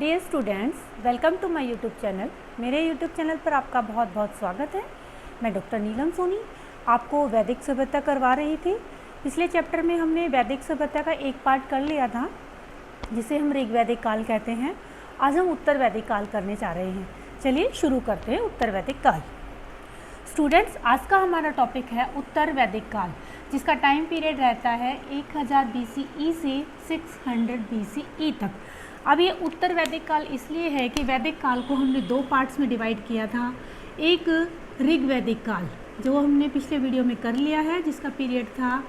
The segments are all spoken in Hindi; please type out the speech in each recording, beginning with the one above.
Dear students, welcome to my YouTube channel. मेरे यूट्यूब चैनल पर आपका बहुत बहुत स्वागत है। मैं डॉक्टर नीलम सोनी आपको वैदिक सभ्यता करवा रही थी। पिछले चैप्टर में हमने वैदिक सभ्यता का एक पार्ट कर लिया था जिसे हम ऋग्वैदिक काल कहते हैं। आज हम उत्तर वैदिक काल करने जा रहे हैं। चलिए शुरू करते हैं उत्तर वैदिक काल। स्टूडेंट्स, आज का हमारा टॉपिक है उत्तर वैदिक काल, जिसका टाइम पीरियड रहता है 1000 BCE से 600 BCE तक। अब ये उत्तर वैदिक काल इसलिए है कि वैदिक काल को हमने दो पार्ट्स में डिवाइड किया था। एक ऋग्वैदिक काल जो हमने पिछले वीडियो में कर लिया है, जिसका पीरियड था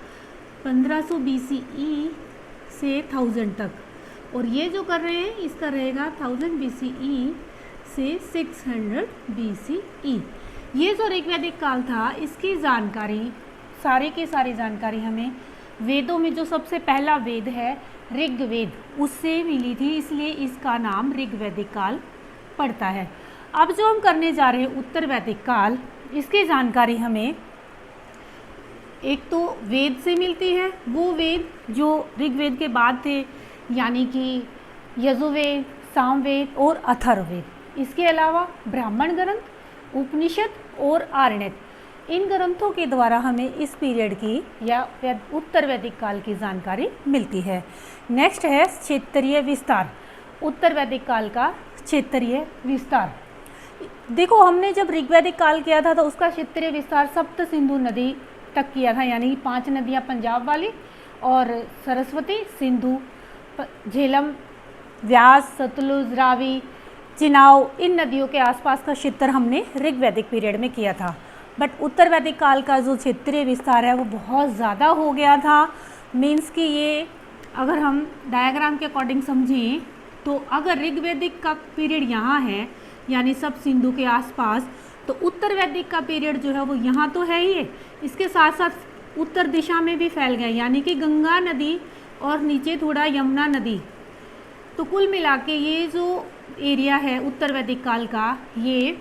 1500 BCE से 1000 तक, और ये जो कर रहे हैं इसका रहेगा 1000 BCE से 600 BCE। ये जो ऋग्वैदिक काल था इसकी जानकारी, सारी की सारी जानकारी हमें वेदों में जो सबसे पहला वेद है ऋग्वेद, उससे मिली थी, इसलिए इसका नाम ऋग्वैदिक काल पड़ता है। अब जो हम करने जा रहे हैं उत्तर वैदिक काल, इसकी जानकारी हमें एक तो वेद से मिलती है, वो वेद जो ऋग्वेद के बाद थे, यानी कि यजुर्वेद, सामवेद और अथर्ववेद। इसके अलावा ब्राह्मण ग्रंथ, उपनिषद और आरण्यक, इन ग्रंथों के द्वारा हमें इस पीरियड की या उत्तर वैदिक काल की जानकारी मिलती है। नेक्स्ट है क्षेत्रीय विस्तार, उत्तर वैदिक काल का क्षेत्रीय विस्तार। देखो, हमने जब ऋग्वैदिक काल किया था तो उसका क्षेत्रीय विस्तार सप्त सिंधु नदी तक किया था, यानी 5 नदियाँ पंजाब वाली और सरस्वती, सिंधु, झेलम, व्यास, सतलुज, रावी, चिनाव, इन नदियों के आसपास का क्षेत्र हमने ऋग्वैदिक पीरियड में किया था। बट उत्तर वैदिक काल का जो क्षेत्रीय विस्तार है वो बहुत ज़्यादा हो गया था। मीन्स कि ये अगर हम डायग्राम के अकॉर्डिंग समझें तो अगर ऋग्वैदिक का पीरियड यहाँ है, यानी सब सिंधु के आसपास, तो उत्तर वैदिक का पीरियड जो है वो यहाँ तो है ही है, इसके साथ साथ उत्तर दिशा में भी फैल गया, यानी कि गंगा नदी और नीचे थोड़ा यमुना नदी। तो कुल मिला के ये जो एरिया है उत्तर वैदिक काल का, ये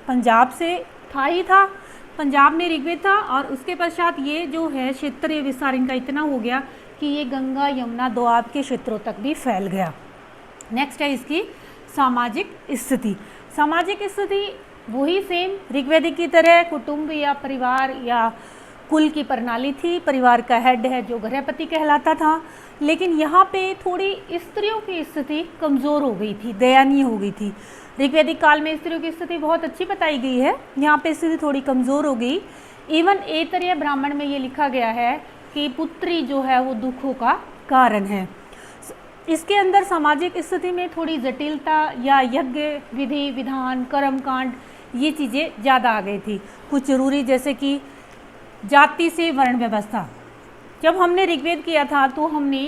पंजाब से था ही था, पंजाब में ऋग्वेद था, और उसके पश्चात ये जो है क्षेत्रीय विस्तार इनका इतना हो गया कि ये गंगा यमुना दोआब के क्षेत्रों तक भी फैल गया। नेक्स्ट है इसकी सामाजिक स्थिति। सामाजिक स्थिति वही सेम ऋग्वैदिक की तरह कुटुंब या परिवार या कुल की प्रणाली थी। परिवार का हेड है जो गृहपति कहलाता था, लेकिन यहाँ पे थोड़ी स्त्रियों की स्थिति कमज़ोर हो गई थी, दयनीय हो गई थी। ऋग्वैदिक काल में स्त्रियों की स्थिति बहुत अच्छी बताई गई है, यहाँ पे स्थिति थोड़ी कमज़ोर हो गई। इवन ऐतरेय ब्राह्मण में ये लिखा गया है कि पुत्री जो है वो दुखों का कारण है। इसके अंदर सामाजिक स्थिति में थोड़ी जटिलता या यज्ञ विधि विधान कर्मकांड ये चीज़ें ज़्यादा आ गई थी। कुछ जरूरी, जैसे कि जाति से वर्ण व्यवस्था। जब हमने ऋग्वेद किया था तो हमने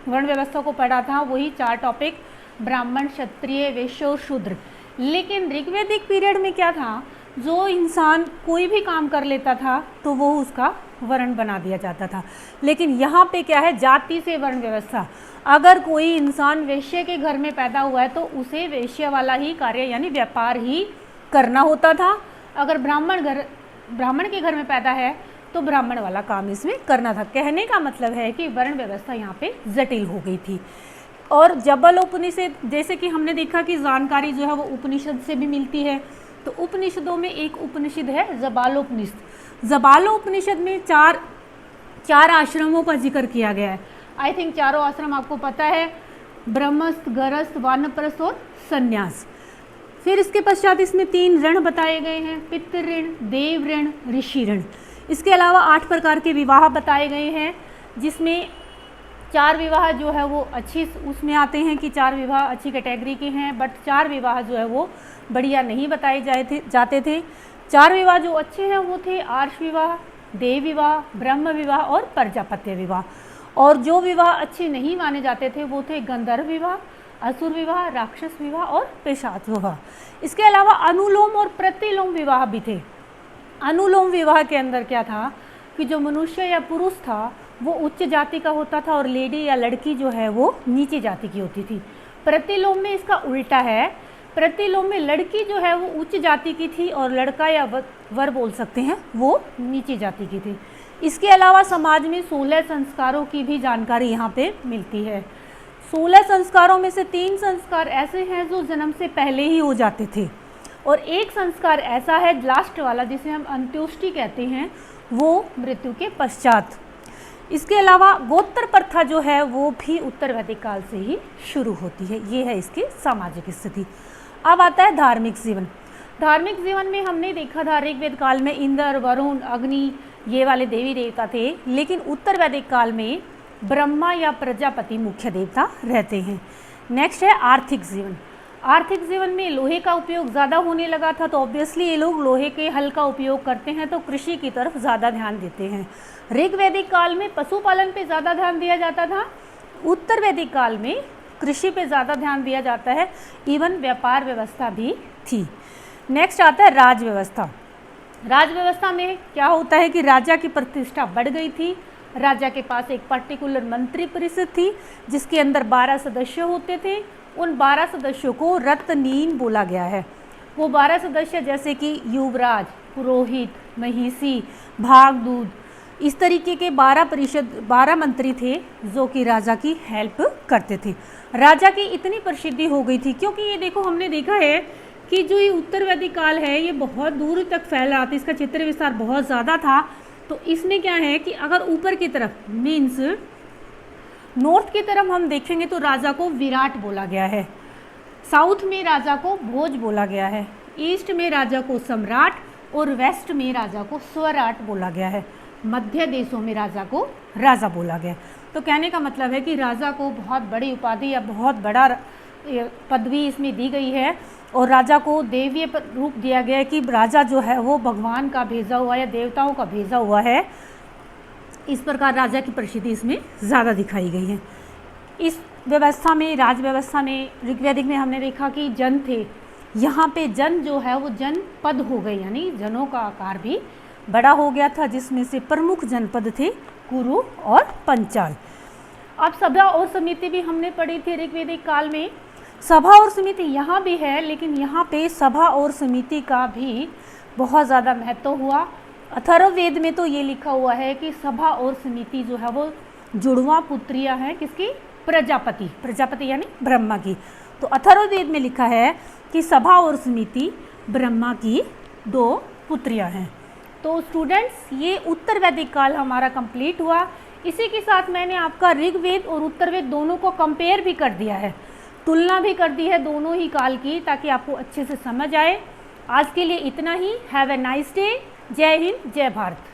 वर्ण व्यवस्था को पढ़ा था, वही 4 टॉपिक, ब्राह्मण, क्षत्रिय, वैश्य और शूद्र। लेकिन ऋग्वैदिक पीरियड में क्या था, जो इंसान कोई भी काम कर लेता था तो वो उसका वर्ण बना दिया जाता था। लेकिन यहाँ पे क्या है, जाति से वर्ण व्यवस्था। अगर कोई इंसान वैश्य के घर में पैदा हुआ है तो उसे वैश्य वाला ही कार्य यानी व्यापार ही करना होता था। अगर ब्राह्मण के घर में पैदा है तो ब्राह्मण वाला काम इसमें करना था। कहने का मतलब है कि वर्ण व्यवस्था यहाँ पे जटिल हो गई थी। और जबल उपनिषद, जैसे कि हमने देखा कि जानकारी जो है वो उपनिषद से भी मिलती है, तो उपनिषदों में एक उपनिषद है जबालोपनिषद। जबालोपनिषद में चार आश्रमों का जिक्र किया गया है। आई थिंक चारों आश्रम आपको पता है, ब्रह्मस्थ, गरस्थ, वानप्रस्थ और संन्यास। फिर इसके पश्चात इसमें 3 ऋण बताए गए हैं, पितृ ऋण, देव ऋण, ऋषि ऋण। इसके अलावा 8 प्रकार के विवाह बताए गए हैं, जिसमें 4 विवाह जो है वो अच्छी उसमें आते हैं कि 4 विवाह अच्छी कैटेगरी के हैं, बट 4 विवाह जो है वो बढ़िया नहीं बताए जाते थे। 4 विवाह जो अच्छे हैं वो थे आर्ष विवाह, देव विवाह, ब्रह्म विवाह और प्रजापत्य विवाह। और जो विवाह अच्छे नहीं माने जाते थे वो थे गंधर्व विवाह, असुर विवाह, राक्षस विवाह और पिशाच विवाह। इसके अलावा अनुलोम और प्रतिलोम विवाह भी थे। अनुलोम विवाह के अंदर क्या था कि जो मनुष्य या पुरुष था वो उच्च जाति का होता था और लेडी या लड़की जो है वो नीची जाति की होती थी। प्रतिलोम में इसका उल्टा है, प्रतिलोम में लड़की जो है वो उच्च जाति की थी और लड़का या वर बोल सकते हैं वो नीची जाति की थी। इसके अलावा समाज में 16 संस्कारों की भी जानकारी यहाँ पे मिलती है। 16 संस्कारों में से 3 संस्कार ऐसे हैं जो जन्म से पहले ही हो जाते थे और एक संस्कार ऐसा है लास्ट वाला जिसे हम अंत्योष्टि कहते हैं, वो मृत्यु के पश्चात। इसके अलावा गोत्र प्रथा जो है वो भी उत्तर वैदिक काल से ही शुरू होती है। ये है इसकी सामाजिक स्थिति। अब आता है धार्मिक जीवन। धार्मिक जीवन में हमने देखा था ऋग्वेद काल में इंद्र, वरुण, अग्नि ये वाले देवी देवता थे, लेकिन उत्तर वैदिक काल में ब्रह्मा या प्रजापति मुख्य देवता रहते हैं। नेक्स्ट है आर्थिक जीवन। आर्थिक जीवन में लोहे का उपयोग ज़्यादा होने लगा था, तो ऑब्वियसली ये लोग लोहे के हल का उपयोग करते हैं, तो कृषि की तरफ ज़्यादा ध्यान देते हैं। ऋग्वैदिक काल में पशुपालन पे ज़्यादा ध्यान दिया जाता था, उत्तर वैदिक काल में कृषि पे ज़्यादा ध्यान दिया जाता है, इवन व्यापार व्यवस्था भी थी। नेक्स्ट आता है राज व्यवस्था। राज व्यवस्था में क्या होता है कि राजा की प्रतिष्ठा बढ़ गई थी। राजा के पास एक पर्टिकुलर मंत्री परिषद थी जिसके अंदर 12 सदस्य होते थे। उन 12 सदस्यों को रत्नीन बोला गया है। वो 12 सदस्य जैसे कि युवराज, पुरोहित, महिषी, भागदूत, इस तरीके के 12 मंत्री थे जो कि राजा की हेल्प करते थे। राजा की इतनी प्रसिद्धि हो गई थी, क्योंकि ये देखो हमने देखा है कि जो ये उत्तर वैदिक काल है ये बहुत दूर तक फैला था, इसका चित्र विस्तार बहुत ज़्यादा था। तो इसमें क्या है कि अगर ऊपर की तरफ मीन्स नॉर्थ की तरफ हम देखेंगे तो राजा को विराट बोला गया है, साउथ में राजा को भोज बोला गया है, ईस्ट में राजा को सम्राट और वेस्ट में राजा को स्वराट बोला गया है, मध्य देशों में राजा को राजा बोला गया। तो कहने का मतलब है कि राजा को बहुत बड़ी उपाधि या बहुत बड़ा पदवी इसमें दी गई है और राजा को देवीय रूप दिया गया है कि राजा जो है वो भगवान का भेजा हुआ या देवताओं का भेजा हुआ है। इस प्रकार राजा की प्रसिद्धि इसमें ज़्यादा दिखाई गई है। इस व्यवस्था में, राज व्यवस्था में, ऋग्वैदिक में हमने देखा कि जन थे, यहाँ पे जन जो है वो जनपद हो गए, यानी जनों का आकार भी बड़ा हो गया था, जिसमें से प्रमुख जनपद थे कुरु और पंचाल। अब सभा और समिति भी हमने पढ़ी थी ऋग्वैदिक काल में। सभा और समिति यहाँ भी है, लेकिन यहाँ पे सभा और समिति का भी बहुत ज़्यादा महत्व हुआ। अथर्ववेद में तो ये लिखा हुआ है कि सभा और समिति जो है वो जुड़वा पुत्रियाँ हैं किसकी? प्रजापति, प्रजापति यानी ब्रह्मा की। तो अथर्ववेद में लिखा है कि सभा और समिति ब्रह्मा की 2 पुत्रियाँ हैं। तो स्टूडेंट्स ये उत्तर वैदिक काल हमारा कंप्लीट हुआ। इसी के साथ मैंने आपका ऋग्वेद और उत्तरवेद दोनों को कंपेयर भी कर दिया है, तुलना भी कर दी है दोनों ही काल की, ताकि आपको अच्छे से समझ आए। आज के लिए इतना ही। Have a nice day. Jai Hind, जय भारत।